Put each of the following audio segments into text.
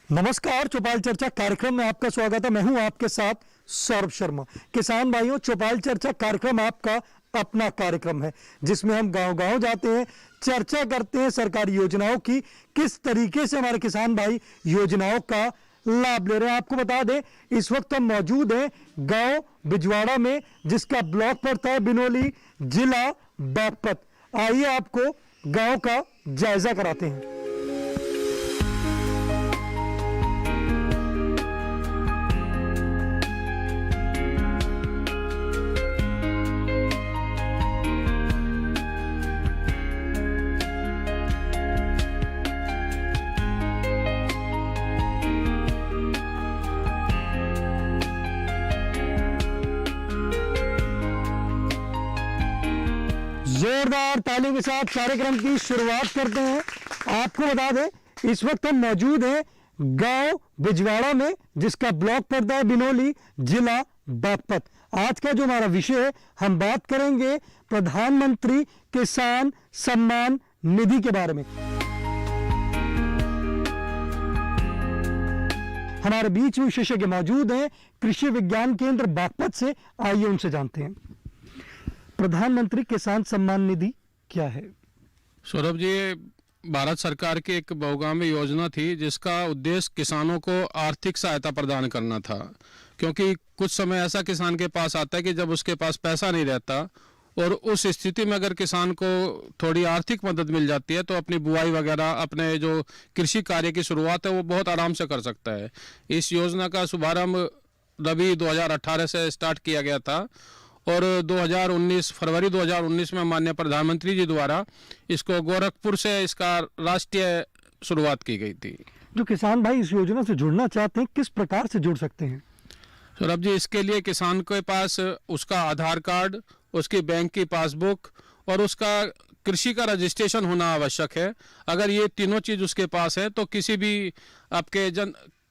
नमस्कार, चौपाल चर्चा कार्यक्रम में आपका स्वागत है। मैं हूं आपके साथ सौरभ शर्मा। किसान भाइयों, चौपाल चर्चा कार्यक्रम आपका अपना कार्यक्रम है जिसमें हम गांव-गांव जाते हैं, चर्चा करते हैं सरकारी योजनाओं की, किस तरीके से हमारे किसान भाई योजनाओं का लाभ ले रहे हैं। आपको बता दें, इस वक्त हम मौजूद हैं गांव बिजवाड़ा में, जिसका ब्लॉक पड़ता है बिनोली, जिला बागपत। आइए आपको गांव का जायजा कराते हैं। जोरदार ताली के साथ कार्यक्रम की शुरुआत करते हैं। आपको बता दें, इस वक्त हम मौजूद हैं गांव बिजवाड़ा में, जिसका ब्लॉक पड़ता है बिनोली, जिला बागपत। आज का जो हमारा विषय है, हम बात करेंगे प्रधानमंत्री किसान सम्मान निधि के बारे में। हमारे बीच में विशेषज्ञ मौजूद हैं कृषि विज्ञान केंद्र बागपत से। आइए उनसे जानते हैं, प्रधानमंत्री किसान सम्मान निधि क्या है? सौरभ जी, भारत सरकार की एक बहुगामी योजना थी जिसका उद्देश्य किसानों को आर्थिक सहायता प्रदान करना था। क्योंकि कुछ समय ऐसा किसान के पास आता है कि जब उसके पास पैसा नहीं रहता, और उस स्थिति में अगर किसान को थोड़ी आर्थिक मदद मिल जाती है तो अपनी बुआई वगैरह, अपने जो कृषि कार्य की शुरुआत है वो बहुत आराम से कर सकता है। इस योजना का शुभारंभ रबी 2018 से स्टार्ट किया गया था और 2019 फरवरी 2019 में माननीय प्रधानमंत्री जी द्वारा इसको गोरखपुर से इसका राष्ट्रीय शुरुआत की गई थी। जो किसान भाई इस योजना से जुड़ना चाहते हैं, किस प्रकार से जुड़ सकते हैं? सौरभ जी, इसके लिए किसान के पास उसका आधार कार्ड, उसकी बैंक की पासबुक और उसका कृषि का रजिस्ट्रेशन होना आवश्यक है। अगर ये तीनों चीज़ उसके पास है तो किसी भी आपके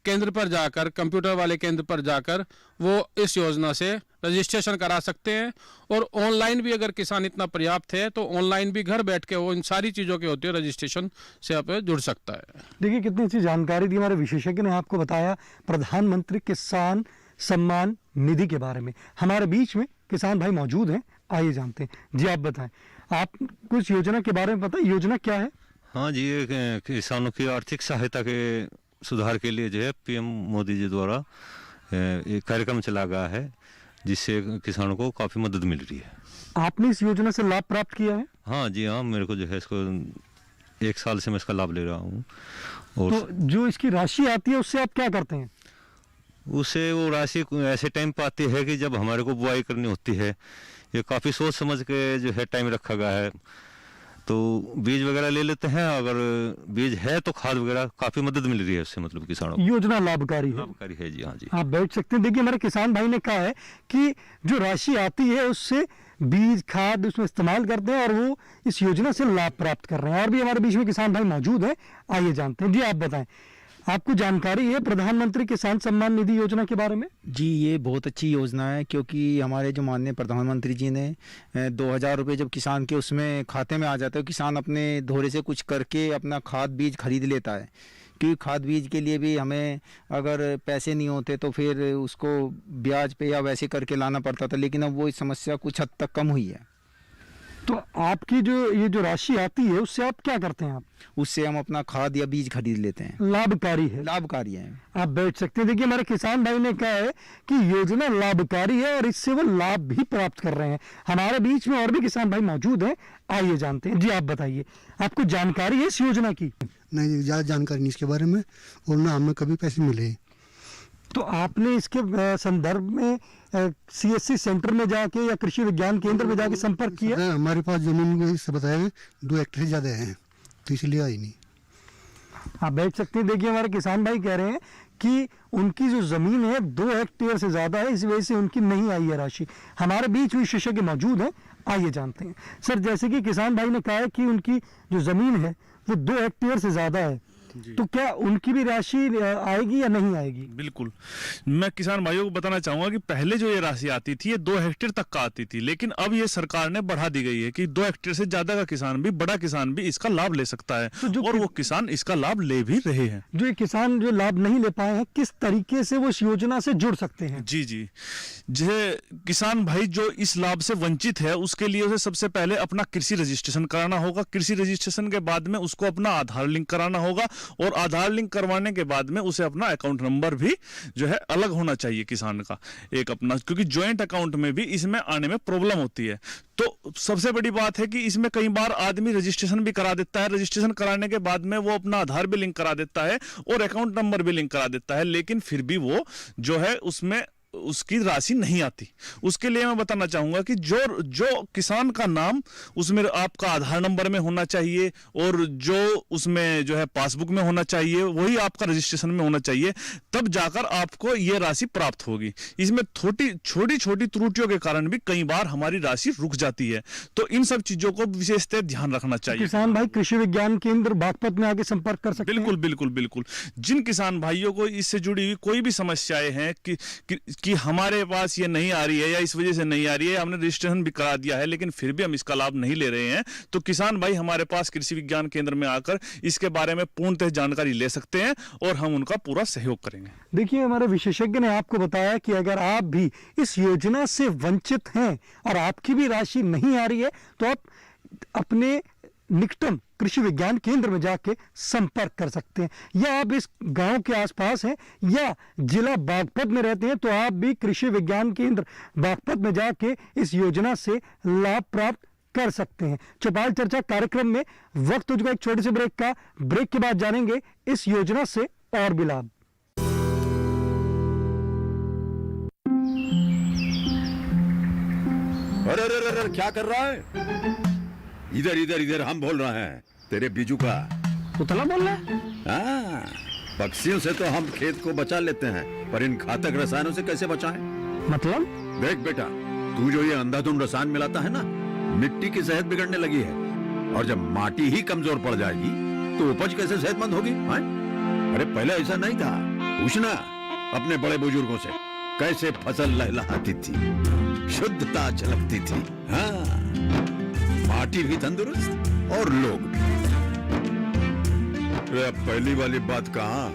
केंद्र पर जाकर, कंप्यूटर वाले केंद्र पर जाकर वो इस योजना से रजिस्ट्रेशन करा सकते हैं। और ऑनलाइन भी अगर किसान इतना पर्याप्त है तो ऑनलाइन भी घर बैठ के वो इन सारी चीज़ों की होती है, रजिस्ट्रेशन से आप जुड़ सकता है। देखिए, कितनी अच्छी जानकारी दी हमारे विशेषज्ञ ने। आपको बताया प्रधानमंत्री किसान सम्मान निधि के बारे में। हमारे बीच में किसान भाई मौजूद हैं, आइए जानते हैं। जी, आप बताएं, आप कुछ योजना के बारे में पता है? योजना क्या है? हाँ जी, ये किसानों की आर्थिक सहायता के सुधार के लिए जो है पीएम मोदी जी द्वारा एक कार्यक्रम चला गया है, जिससे किसानों को काफ़ी मदद मिल रही है। आपने इस योजना से लाभ प्राप्त किया है? हाँ जी, हाँ, मेरे को जो है इसको 1 साल से मैं इसका लाभ ले रहा हूँ। और तो जो इसकी राशि आती है उससे आप क्या करते हैं? उससे वो राशि ऐसे टाइम पर आती है कि जब हमारे को बुआई करनी होती है। ये काफ़ी सोच समझ के जो है टाइम रखा गया है, तो बीज वगैरह ले लेते हैं। अगर बीज है तो खाद वगैरह काफ़ी मदद मिल रही है उससे, मतलब किसानों को। योजना लाभकारी है। लाभकारी है जी, हाँ जी। आप बैठ सकते हैं। देखिए, हमारे किसान भाई ने कहा है कि जो राशि आती है उससे बीज खाद उसमें इस्तेमाल करते हैं और वो इस योजना से लाभ प्राप्त कर रहे हैं। और भी हमारे बीच में किसान भाई मौजूद है, आइए जानते हैं। जी, आप बताएं, आपको जानकारी है प्रधानमंत्री किसान सम्मान निधि योजना के बारे में? जी, ये बहुत अच्छी योजना है, क्योंकि हमारे जो माननीय प्रधानमंत्री जी ने 2000 रुपये जब किसान के उसमें खाते में आ जाते हैं, किसान अपने धोरे से कुछ करके अपना खाद बीज खरीद लेता है। क्योंकि खाद बीज के लिए भी हमें अगर पैसे नहीं होते तो फिर उसको ब्याज पे या वैसे करके लाना पड़ता था, लेकिन अब वो इस समस्या कुछ हद तक कम हुई है। तो आपकी ये जो राशि आती है उससे आप क्या करते हैं? आप उससे हम अपना खाद या बीज खरीद लेते हैं। लाभकारी है। लाभकारी है। आप बैठ सकते हैं। देखिए, हमारे किसान भाई ने कहा है कि योजना लाभकारी है और इससे वो लाभ भी प्राप्त कर रहे हैं। हमारे बीच में और भी किसान भाई मौजूद हैं, आइए जानते हैं। जी, आप बताइए, आपको जानकारी है इस योजना की? नहीं, ज़्यादा जानकारी नहीं इसके बारे में, और ना हमें कभी पैसे मिले। तो आपने इसके संदर्भ में सीएससी सेंटर में जाके या कृषि विज्ञान केंद्र में जाके संपर्क किया? हमारे पास जमीन से बताया 2 हेक्टेयर से ज़्यादा है, तो इसलिए आई नहीं। आप बैठ सकते हैं। देखिए, हमारे किसान भाई कह रहे हैं कि उनकी जो ज़मीन है 2 हेक्टेयर से ज़्यादा है, इस वजह से उनकी नहीं आई है राशि। हमारे बीच विशेषज्ञ मौजूद हैं, आइए जानते हैं। सर, जैसे कि किसान भाई ने कहा है कि उनकी जो ज़मीन है वो 2 हेक्टेयर से ज़्यादा है, तो क्या उनकी भी राशि आएगी या नहीं आएगी? बिल्कुल, मैं किसान भाइयों को बताना चाहूंगा कि पहले जो ये राशि आती थी ये 2 हेक्टेयर तक का आती थी, लेकिन अब ये सरकार ने बढ़ा दी गई है कि 2 हेक्टेयर से ज्यादा का किसान भी, बड़ा किसान भी इसका लाभ ले सकता है, तो और वो किसान इसका लाभ ले भी रहे हैं। जो ये किसान जो लाभ नहीं ले पाए हैं, किस तरीके से वो इस योजना से जुड़ सकते हैं? जी जी, जे किसान भाई जो इस लाभ से वंचित है उसके लिए उसे सबसे पहले अपना कृषि रजिस्ट्रेशन कराना होगा। कृषि रजिस्ट्रेशन के बाद में उसको अपना आधार लिंक कराना होगा, और आधार लिंक करवाने के बाद में उसे अपना अकाउंट नंबर भी जो है अलग होना चाहिए किसान का एक अपना, क्योंकि ज्वाइंट अकाउंट में भी इसमें आने में प्रॉब्लम होती है। तो सबसे बड़ी बात है कि इसमें कई बार आदमी रजिस्ट्रेशन भी करा देता है, रजिस्ट्रेशन कराने के बाद में वो अपना आधार भी लिंक करा देता है और अकाउंट नंबर भी लिंक करा देता है, लेकिन फिर भी वो जो है उसमें उसकी राशि नहीं आती। उसके लिए मैं बताना चाहूंगा कि जो किसान का नाम उसमें आपका आधार नंबर में होना चाहिए, और जो उसमें जो है पासबुक में होना चाहिए, वही आपका रजिस्ट्रेशन में होना चाहिए, तब जाकर आपको ये राशि प्राप्त होगी। इसमें छोटी छोटी त्रुटियों के कारण भी कई बार हमारी राशि रुक जाती है, तो इन सब चीजों को विशेषतः ध्यान रखना चाहिए। किसान भाई कृषि विज्ञान केंद्र बागपत में आके संपर्क कर सकते हैं। बिल्कुल बिल्कुल बिल्कुल, जिन किसान भाइयों को इससे जुड़ी हुई कोई भी समस्याएं हैं कि हमारे पास ये नहीं आ रही है या इस वजह से नहीं आ रही है, हमने रजिस्ट्रेशन भी करा दिया है लेकिन फिर भी हम इसका लाभ नहीं ले रहे हैं, तो किसान भाई हमारे पास कृषि विज्ञान केंद्र में आकर इसके बारे में पूर्णतः जानकारी ले सकते हैं और हम उनका पूरा सहयोग करेंगे। देखिए, हमारे विशेषज्ञ ने आपको बताया कि अगर आप भी इस योजना से वंचित हैं और आपकी भी राशि नहीं आ रही है, तो आप अपने निकटम कृषि विज्ञान केंद्र में जाके संपर्क कर सकते हैं, या आप इस गांव के आसपास हैं या जिला बागपत में रहते हैं तो आप भी कृषि विज्ञान केंद्र बागपत में जाके इस योजना से लाभ प्राप्त कर सकते हैं। चौपाल चर्चा कार्यक्रम में वक्त हो चुका एक छोटे से ब्रेक का। ब्रेक के बाद जानेंगे इस योजना से और भी लाभ। अरे अरे अरे अरे, क्या कर रहा है? इधर इधर इधर, हम बोल रहे हैं तेरे बीजू का। उतला बोल रहा है? हाँ, पक्षियों से तो हम खेत को बचा लेते हैं, पर इन घातक रसायनों से कैसे बचाएं? मतलब? देख बेटा, तू जो ये अंधाधुंध रसायन मिलाता है ना, मिट्टी की सेहत बिगड़ने लगी है, और जब माटी ही कमजोर पड़ जाएगी तो उपज कैसे सेहतमंद होगी? हाँ? अरे पहले ऐसा नहीं था, पूछना अपने बड़े बुजुर्गों से, कैसे फसल लहलहाती थी, शुद्धता झलकती थी। हाँ, माटी भी तंदुरुस्त और लोग भी। अब पहली वाली बात कहाँ?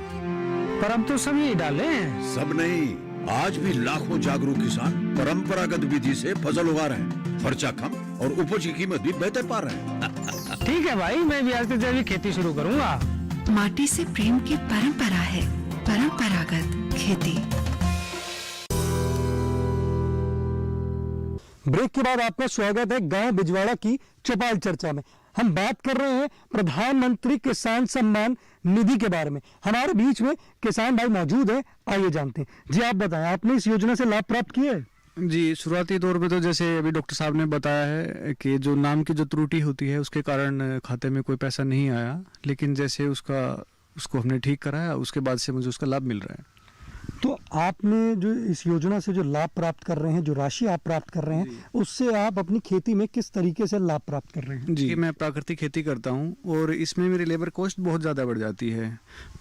पर अब तो सब यही डाले हैं। सब नहीं, आज भी लाखों जागरूक किसान परंपरागत विधि से फसल उगा रहे हैं, खर्चा कम और उपज की कीमत भी बेहतर पा रहे हैं। ठीक है भाई, मैं भी आज से जैविक खेती शुरू करूंगा। माटी से प्रेम की परंपरा है परंपरागत खेती। ब्रेक के बाद आपका स्वागत है गांव बिजवाड़ा की चौपाल चर्चा में। हम बात कर रहे हैं प्रधानमंत्री किसान सम्मान निधि के बारे में। हमारे बीच में किसान भाई मौजूद है, आइए जानते हैं। जी आप बताएं, आपने इस योजना से लाभ प्राप्त किया है? जी, शुरुआती दौर पे तो जैसे अभी डॉक्टर साहब ने बताया है कि जो नाम की जो त्रुटि होती है उसके कारण खाते में कोई पैसा नहीं आया, लेकिन जैसे उसको हमने ठीक कराया उसके बाद से मुझे उसका लाभ मिल रहा है। तो आपने जो इस योजना से जो लाभ प्राप्त कर रहे हैं, जो राशि आप प्राप्त कर रहे हैं, उससे आप अपनी खेती में किस तरीके से लाभ प्राप्त कर रहे हैं? जी, मैं प्राकृतिक खेती करता हूं और इसमें मेरी लेबर कॉस्ट बहुत ज़्यादा बढ़ जाती है।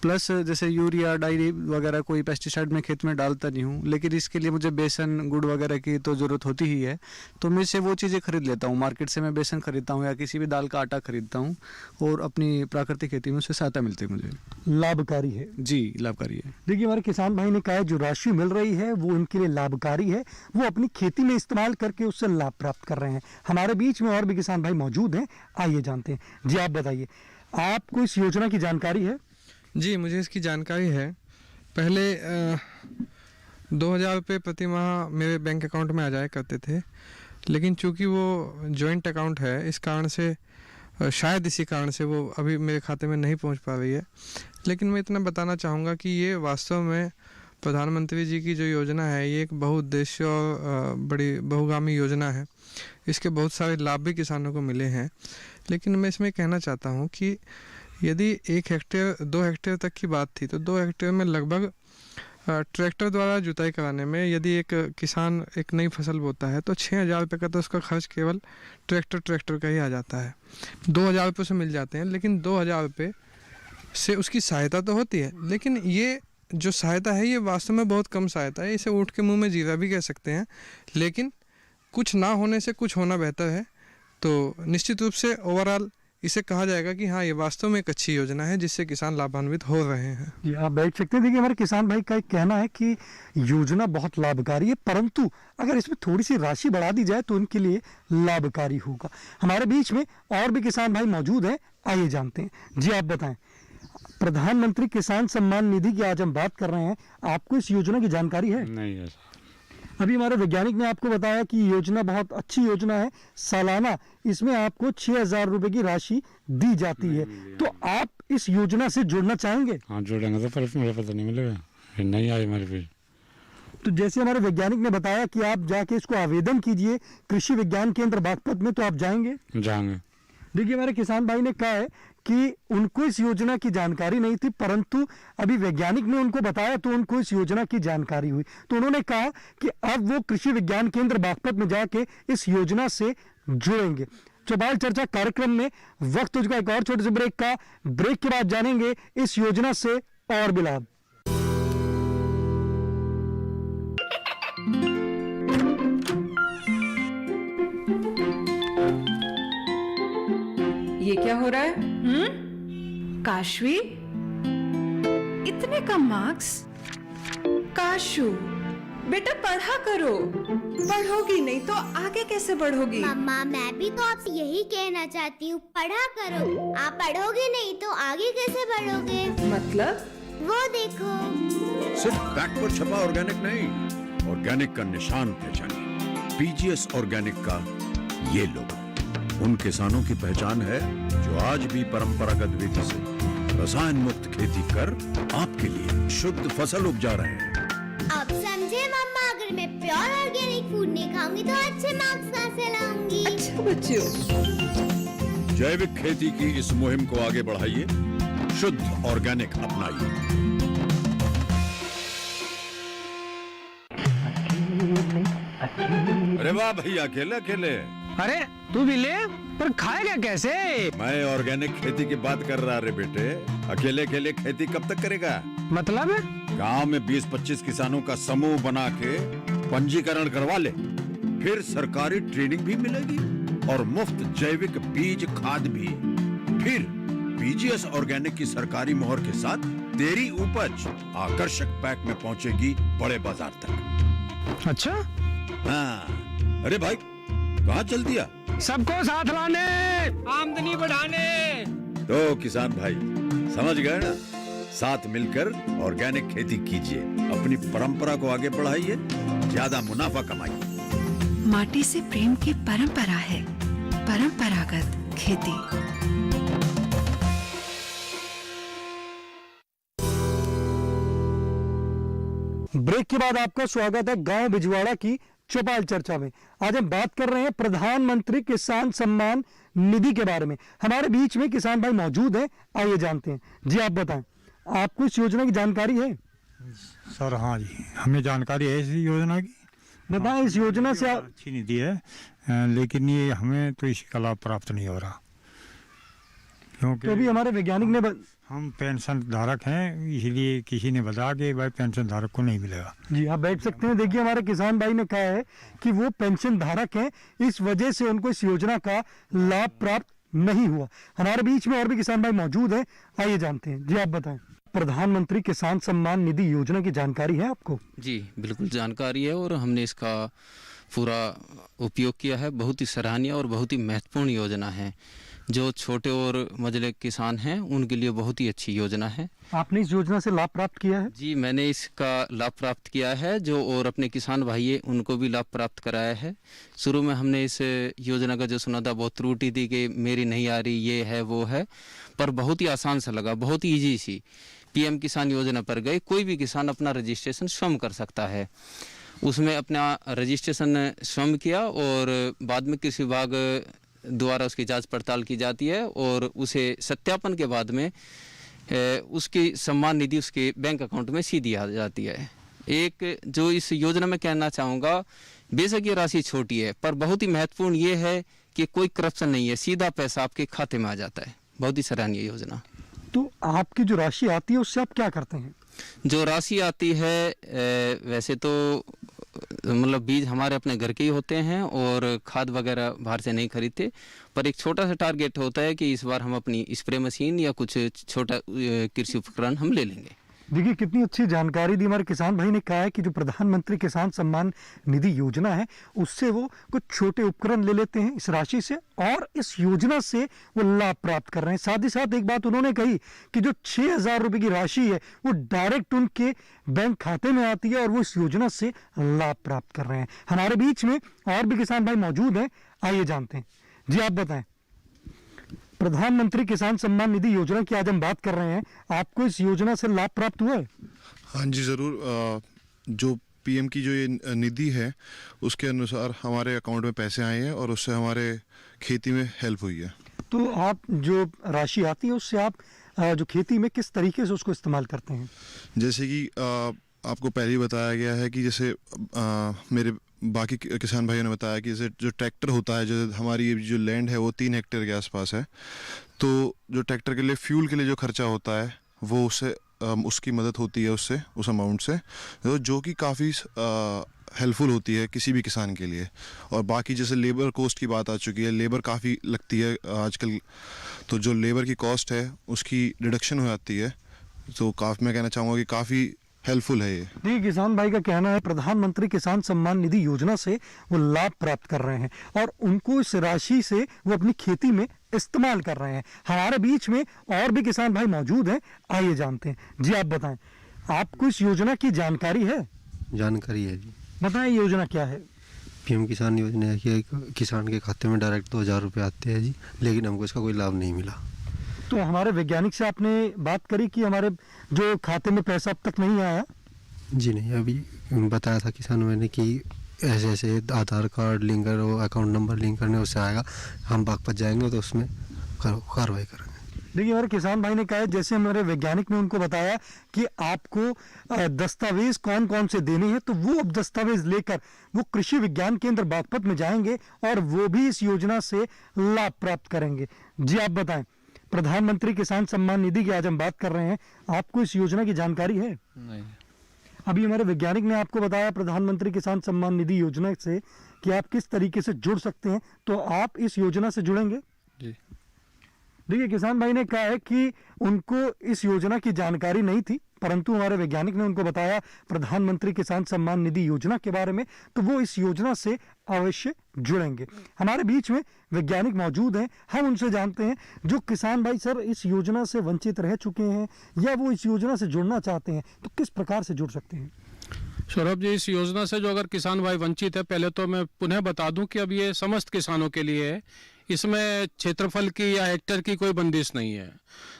प्लस जैसे यूरिया डाई वगैरह कोई पेस्टिसाइड मैं खेत में डालता नहीं हूं, लेकिन इसके लिए मुझे बेसन गुड़ वगैरह की तो ज़रूरत होती ही है, तो मैं से वो चीज़ें खरीद लेता हूँ। मार्केट से मैं बेसन खरीदता हूँ या किसी भी दाल का आटा खरीदता हूँ, और अपनी प्राकृतिक खेती में उससे सहायता मिलती है मुझे। लाभकारी है जी, लाभकारी है। देखिए, हमारे किसान भाई ने कहा जो राशि मिल रही है वो इनके लिए लाभकारी है, वो अपनी खेती में इस्तेमाल करके उससे लाभ प्राप्त कर रहे हैं। हमारे बीच में और भी किसान भाई मौजूद हैं, आइए जानते हैं। जी आप बताइए, आपको इस योजना की जानकारी है? जी, मुझे इसकी जानकारी है। पहले 2000 रुपये प्रति माह मेरे बैंक अकाउंट में आ जाया करते थे, लेकिन चूंकि वो जॉइंट अकाउंट है, इस कारण से शायद इसी कारण से वो अभी मेरे खाते में नहीं पहुंच पा रही है। लेकिन मैं इतना बताना चाहूँगा कि ये वास्तव में प्रधानमंत्री जी की जो योजना है, ये एक बहुउद्देश्य और बड़ी बहुगामी योजना है। इसके बहुत सारे लाभ भी किसानों को मिले हैं, लेकिन मैं इसमें कहना चाहता हूँ कि यदि 1 हेक्टेयर 2 हेक्टेयर तक की बात थी, तो 2 हेक्टेयर में लगभग ट्रैक्टर द्वारा जुताई कराने में यदि एक किसान एक नई फसल बोता है तो 6000 रुपये का तो उसका खर्च केवल ट्रैक्टर का ही आ जाता है। 2000 रुपये से मिल जाते हैं, लेकिन 2000 रुपये से उसकी सहायता तो होती है, लेकिन ये जो सहायता है ये वास्तव में बहुत कम सहायता है। इसे ऊँट के मुंह में जीरा भी कह सकते हैं, लेकिन कुछ ना होने से कुछ होना बेहतर है। तो निश्चित रूप से ओवरऑल इसे कहा जाएगा कि हाँ, ये वास्तव में एक अच्छी योजना है जिससे किसान लाभान्वित हो रहे हैं। ये आप बैठ सकते हैं। देखिए, हमारे किसान भाई का एक कहना है कि योजना बहुत लाभकारी है, परंतु अगर इसमें थोड़ी सी राशि बढ़ा दी जाए तो उनके लिए लाभकारी होगा। हमारे बीच में और भी किसान भाई मौजूद हैं, आइए जानते हैं। जी आप बताएं, प्रधानमंत्री किसान सम्मान निधि की आज हम बात कर रहे हैं, आपको इस योजना की जानकारी है? नहीं है। अभी हमारे वैज्ञानिक ने आपको बताया कि योजना बहुत अच्छी योजना है, सालाना इसमें आपको 6,000 रुपए की राशि दी जाती है। तो आप इस योजना से जुड़ना चाहेंगे? हाँ जुड़ेंगे तो, पर मेरा पता नहीं मिलेगा, फिर नहीं आए मेरे पे। तो जैसे हमारे वैज्ञानिक ने बताया कि आप जाके इसको आवेदन कीजिए कृषि विज्ञान केंद्र बागपत में, तो आप जाएंगे? जाएंगे। देखिए, हमारे किसान भाई ने कहा है कि उनको इस योजना की जानकारी नहीं थी, परंतु अभी वैज्ञानिक ने उनको बताया तो उनको इस योजना की जानकारी हुई। तो उन्होंने कहा कि अब वो कृषि विज्ञान केंद्र बागपत में जाके इस योजना से जुड़ेंगे। चौपाल चर्चा कार्यक्रम में वक्त हो चुका एक और छोटे से ब्रेक का। ब्रेक के बाद जानेंगे इस योजना से और भी लाभ। ये क्या हो रहा है? काशवी, इतने कम मार्क्स? काशू बेटा पढ़ा करो, पढ़ोगी नहीं तो आगे कैसे बढ़ोगी? मम्मा, मैं भी तो आपसे यही कहना चाहती हूँ, पढ़ा करो। आप पढ़ोगे नहीं तो आगे कैसे बढ़ोगे? मतलब? वो देखो, सिर्फ बैक पर छपा ऑर्गेनिक नहीं, ऑर्गेनिक का निशान पहचानिए। पीजीएस ऑर्गेनिक का ये लोगो उन किसानों की पहचान है जो आज भी परंपरागत विधि से रसायन मुक्त खेती कर आपके लिए शुद्ध फसल उपजा रहे हैं। अब समझे मम्मा, अगर मैं प्योर ऑर्गेनिक फूड नहीं खाऊंगी तो अच्छे मार्क्स कहाँ से लाऊंगी? अच्छा बच्चों, जैविक खेती की इस मुहिम को आगे बढ़ाइए, शुद्ध ऑर्गेनिक अपनाइए। अरे वाह भैया, अकेले अकेले? अरे तू भी ले, पर खाएगा कैसे? मैं ऑर्गेनिक खेती की बात कर रहा रे बेटे। अकेले अकेले खेती कब तक करेगा? मतलब? गांव में 20-25 किसानों का समूह बना के पंजीकरण करवा ले, फिर सरकारी ट्रेनिंग भी मिलेगी और मुफ्त जैविक बीज खाद भी। फिर पीजीएस ऑर्गेनिक की सरकारी मोहर के साथ तेरी उपज आकर्षक पैक में पहुंचेगी बड़े बाजार तक। अच्छा? हाँ। अरे भाई, कहाँ चल दिया? सबको साथ लाने, आमदनी बढ़ाने। तो किसान भाई समझ गए ना? साथ मिलकर ऑर्गेनिक खेती कीजिए, अपनी परंपरा को आगे बढ़ाइए, ज्यादा मुनाफा कमाइए। माटी से प्रेम की परंपरा है, परंपरागत खेती। ब्रेक के बाद आपका स्वागत है गांव बिजवाड़ा की चौपाल चर्चा में। आज हम बात कर रहे हैं प्रधानमंत्री किसान सम्मान निधि के बारे में। हमारे बीच में किसान भाई मौजूद हैं, आइए जानते हैं। जी आप बताएं, आपको इस योजना की जानकारी है? सर हाँ जी, हमें जानकारी है इस योजना की। बताएं, इस योजना से आप... अच्छी निधि है, लेकिन ये हमें तो इसका लाभ प्राप्त नहीं हो रहा, क्योंकि तो भी हमारे वैज्ञानिक ने हम पेंशन धारक हैं, इसलिए किसी ने बताया कि भाई पेंशन धारक को नहीं मिलेगा। जी आप बैठ सकते हैं। देखिए, हमारे किसान भाई ने कहा है कि वो पेंशन धारक हैं, इस वजह से उनको इस योजना का लाभ प्राप्त नहीं हुआ। हमारे बीच में और भी किसान भाई मौजूद हैं, आइए जानते हैं। जी आप बताएं, प्रधानमंत्री किसान सम्मान निधि योजना की जानकारी है आपको? जी बिल्कुल जानकारी है, और हमने इसका पूरा उपयोग किया है। बहुत ही सराहनीय और बहुत ही महत्वपूर्ण योजना है। जो छोटे और मझले किसान हैं उनके लिए बहुत ही अच्छी योजना है। आपने इस योजना से लाभ प्राप्त किया है? जी मैंने इसका लाभ प्राप्त किया है, जो और अपने किसान भाई है उनको भी लाभ प्राप्त कराया है। शुरू में हमने इस योजना का जो सुना था बहुत त्रुटि थी कि मेरी नहीं आ रही, ये है वो है, पर बहुत ही आसान सा लगा, बहुत ही ईजी सी। पीएम किसान योजना पर गए, कोई भी किसान अपना रजिस्ट्रेशन स्वयं कर सकता है। उसमें अपना रजिस्ट्रेशन स्वयं किया और बाद में कृषि विभाग द्वारा उसकी जांच पड़ताल की जाती है और उसे सत्यापन के बाद में उसकी सम्मान निधि उसके बैंक अकाउंट में सीधी आ जाती है। एक जो इस योजना में कहना चाहूँगा, बेशक ये राशि छोटी है पर बहुत ही महत्वपूर्ण ये है कि कोई करप्शन नहीं है, सीधा पैसा आपके खाते में आ जाता है। बहुत ही सराहनीय योजना। तो आपकी जो राशि आती है उससे आप क्या करते हैं? जो राशि आती है वैसे तो मतलब बीज हमारे अपने घर के ही होते हैं और खाद वगैरह बाहर से नहीं खरीदते, पर एक छोटा सा टारगेट होता है कि इस बार हम अपनी स्प्रे मशीन या कुछ छोटा कृषि उपकरण हम ले लेंगे। देखिए कितनी अच्छी जानकारी दी हमारे किसान भाई ने। कहा है कि जो प्रधानमंत्री किसान सम्मान निधि योजना है उससे वो कुछ छोटे उपकरण ले लेते हैं इस राशि से, और इस योजना से वो लाभ प्राप्त कर रहे हैं। साथ ही साथ एक बात उन्होंने कही कि जो 6,000 रुपए की राशि है वो डायरेक्ट उनके बैंक खाते में आती है और वो इस योजना से लाभ प्राप्त कर रहे हैं। हमारे बीच में और भी किसान भाई मौजूद हैं, आइए जानते हैं। जी आप बताएं, प्रधानमंत्री किसान सम्मान निधि योजना की आज हम बात कर रहे हैं, आपको इस योजना से लाभ प्राप्त हुआ है? हाँ जी ज़रूर। जो पीएम की जो ये निधि है उसके अनुसार हमारे अकाउंट में पैसे आए हैं और उससे हमारे खेती में हेल्प हुई है। तो आप जो राशि आती है उससे आप जो खेती में किस तरीके से उसको इस्तेमाल करते हैं? जैसे कि आपको पहले ही बताया गया है कि जैसे मेरे बाकी किसान भाइयों ने बताया कि जैसे जो ट्रैक्टर होता है, जो हमारी ये जो लैंड है वो 3 हेक्टेयर के आसपास है, तो जो ट्रैक्टर के लिए फ्यूल के लिए जो खर्चा होता है वो उससे उसकी मदद होती है उससे, उस अमाउंट से, जो कि काफ़ी हेल्पफुल होती है किसी भी किसान के लिए। और बाकी जैसे लेबर कॉस्ट की बात आ चुकी है, लेबर काफ़ी लगती है आजकल, तो जो लेबर की कॉस्ट है उसकी डिडक्शन हो जाती है, तो मैं कहना चाहूँगा कि काफ़ी हेल्पफुल है ये। देखिए किसान भाई का कहना है प्रधानमंत्री किसान सम्मान निधि योजना से वो लाभ प्राप्त कर रहे हैं और उनको इस राशि से वो अपनी खेती में इस्तेमाल कर रहे हैं। हमारे बीच में और भी किसान भाई मौजूद हैं, आइए जानते हैं। जी आप बताएं, आपको इस योजना की जानकारी है? जानकारी है जी। बताएं योजना क्या है? पीएम किसान योजना है कि किसान के खाते में डायरेक्ट 2,000 रुपये आते हैं जी, लेकिन हमको इसका कोई लाभ नहीं मिला। तो हमारे वैज्ञानिक से आपने बात करी कि हमारे जो खाते में पैसा अब तक नहीं आया? जी नहीं, अभी बताया था किसानों मैंने कि ऐसे ऐसे आधार कार्ड लिंक करो, अकाउंट नंबर लिंक करने उससे आएगा, हम बागपत जाएंगे तो उसमें कार्रवाई करेंगे। देखिए हमारे किसान भाई ने कहा है, जैसे हमारे वैज्ञानिक ने उनको बताया कि आपको दस्तावेज कौन कौन से देने हैं, तो वो अब दस्तावेज लेकर वो कृषि विज्ञान केंद्र बागपत में जाएंगे और वो भी इस योजना से लाभ प्राप्त करेंगे। जी आप बताएं, प्रधानमंत्री किसान सम्मान निधि की आज हम बात कर रहे हैं, आपको इस योजना की जानकारी है? नहीं। अभी हमारे वैज्ञानिक ने आपको बताया प्रधानमंत्री किसान सम्मान निधि योजना से कि आप किस तरीके से जुड़ सकते हैं, तो आप इस योजना से जुड़ेंगे? जी। देखिए किसान भाई ने कहा है कि उनको इस योजना की जानकारी नहीं थी, परंतु हमारे वैज्ञानिक ने उनको बताया प्रधानमंत्री किसान सम्मान निधि योजना के बारे में, तो वो इस योजना से अवश्य जुड़ेंगे। हमारे बीच में वैज्ञानिक मौजूद हैं, हम उनसे जानते हैं जो किसान भाई सर इस योजना से वंचित रह चुके हैं या वो इस योजना से जुड़ना चाहते हैं, तो किस प्रकार से जुड़ सकते हैं? सौरभ जी, इस योजना से जो अगर किसान भाई वंचित है, पहले तो मैं पुनः बता दूं कि अब ये समस्त किसानों के लिए है, इसमें क्षेत्रफल की या हेक्टेयर की कोई बंदिश नहीं है।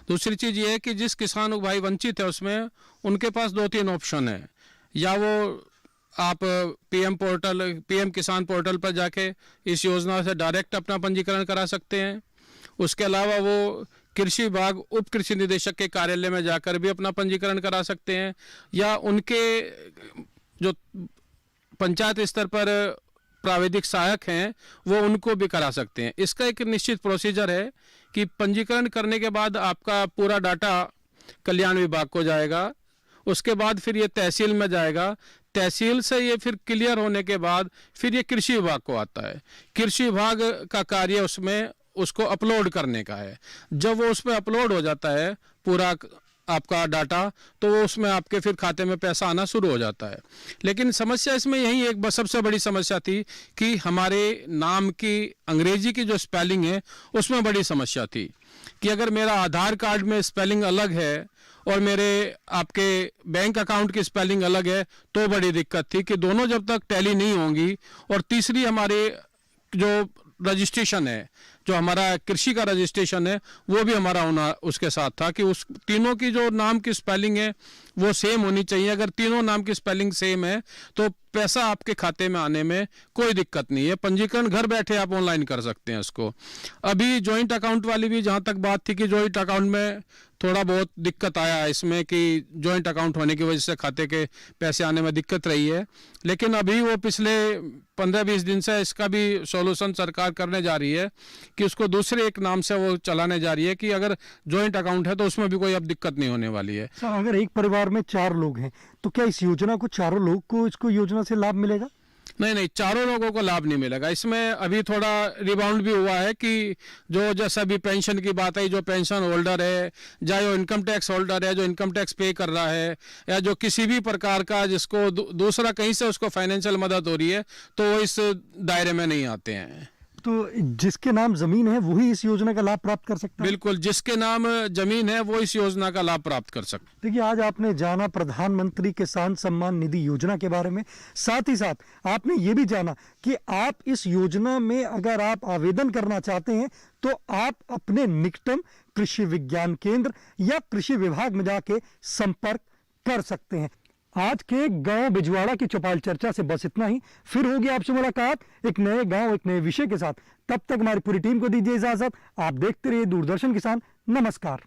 दूसरी चीज़ ये है कि जिस किसान भाई वंचित है उसमें उनके पास 2-3 ऑप्शन है, या वो आप पीएम किसान पोर्टल पर जाके इस योजना से डायरेक्ट अपना पंजीकरण करा सकते हैं। उसके अलावा वो कृषि विभाग उप कृषि निदेशक के कार्यालय में जाकर भी अपना पंजीकरण करा सकते हैं, या उनके जो पंचायत स्तर पर प्राविधिक सहायक हैं वो उनको भी करा सकते हैं। इसका एक निश्चित प्रोसीजर है कि पंजीकरण करने के बाद आपका पूरा डाटा कल्याण विभाग को जाएगा, उसके बाद फिर ये तहसील में जाएगा, तहसील से ये फिर क्लियर होने के बाद फिर ये कृषि विभाग को आता है। कृषि विभाग का कार्य उसमें उसको अपलोड करने का है। जब वो उसमें अपलोड हो जाता है पूरा आपका डाटा, तो वो उसमें आपके फिर खाते में पैसा आना शुरू हो जाता है। लेकिन समस्या इसमें यही एक सबसे बड़ी समस्या थी कि हमारे नाम की अंग्रेजी की जो स्पेलिंग है उसमें बड़ी समस्या थी कि अगर मेरा आधार कार्ड में स्पेलिंग अलग है और मेरे आपके बैंक अकाउंट की स्पेलिंग अलग है तो बड़ी दिक्कत थी कि दोनों जब तक टैली नहीं होंगी। और तीसरी हमारे जो रजिस्ट्रेशन है, जो हमारा कृषि का रजिस्ट्रेशन है, वो भी हमारा होना उसके साथ था कि उस तीनों की जो नाम की स्पेलिंग है वो सेम होनी चाहिए। अगर तीनों नाम की स्पेलिंग सेम है तो पैसा आपके खाते में आने में कोई दिक्कत नहीं है। पंजीकरण घर बैठे आप ऑनलाइन कर सकते हैं इसको। अभी जॉइंट अकाउंट वाली भी जहाँ तक बात थी कि जॉइंट अकाउंट में थोड़ा बहुत दिक्कत आया है इसमें कि जॉइंट अकाउंट होने की वजह से खाते के पैसे आने में दिक्कत रही है, लेकिन अभी वो पिछले 15-20 दिन से इसका भी सॉल्यूशन सरकार करने जा रही है कि उसको दूसरे एक नाम से वो चलाने जा रही है कि अगर जॉइंट अकाउंट है तो उसमें भी कोई अब दिक्कत नहीं होने वाली है। सर, अगर एक परिवार में 4 लोग हैं तो क्या इस योजना को चारों लोग को इसको योजना से लाभ मिलेगा? नहीं, चारों लोगों को लाभ नहीं मिलेगा। इसमें अभी थोड़ा रिबाउंड भी हुआ है कि जो जैसा भी पेंशन की बात है, जो पेंशन होल्डर है, चाहे वो इनकम टैक्स होल्डर है जो इनकम टैक्स पे कर रहा है, या जो किसी भी प्रकार का जिसको दूसरा कहीं से उसको फाइनेंशियल मदद हो रही है, तो वो इस दायरे में नहीं आते हैं। तो जिसके नाम जमीन है वही इस योजना का लाभ प्राप्त कर सकता है? बिल्कुल, जिसके नाम जमीन है वो इस योजना का लाभ प्राप्त कर सकते। देखिए, आज आपने जाना प्रधानमंत्री किसान सम्मान निधि योजना के बारे में, साथ ही साथ आपने ये भी जाना कि आप इस योजना में अगर आप आवेदन करना चाहते हैं तो आप अपने निकटतम कृषि विज्ञान केंद्र या कृषि विभाग में जाके संपर्क कर सकते हैं। आज के गांव बिजवाड़ा की चौपाल चर्चा से बस इतना ही। फिर होगी आपसे मुलाकात एक नए गांव, एक नए विषय के साथ। तब तक हमारी पूरी टीम को दीजिए इजाजत। आप देखते रहिए दूरदर्शन किसान। नमस्कार।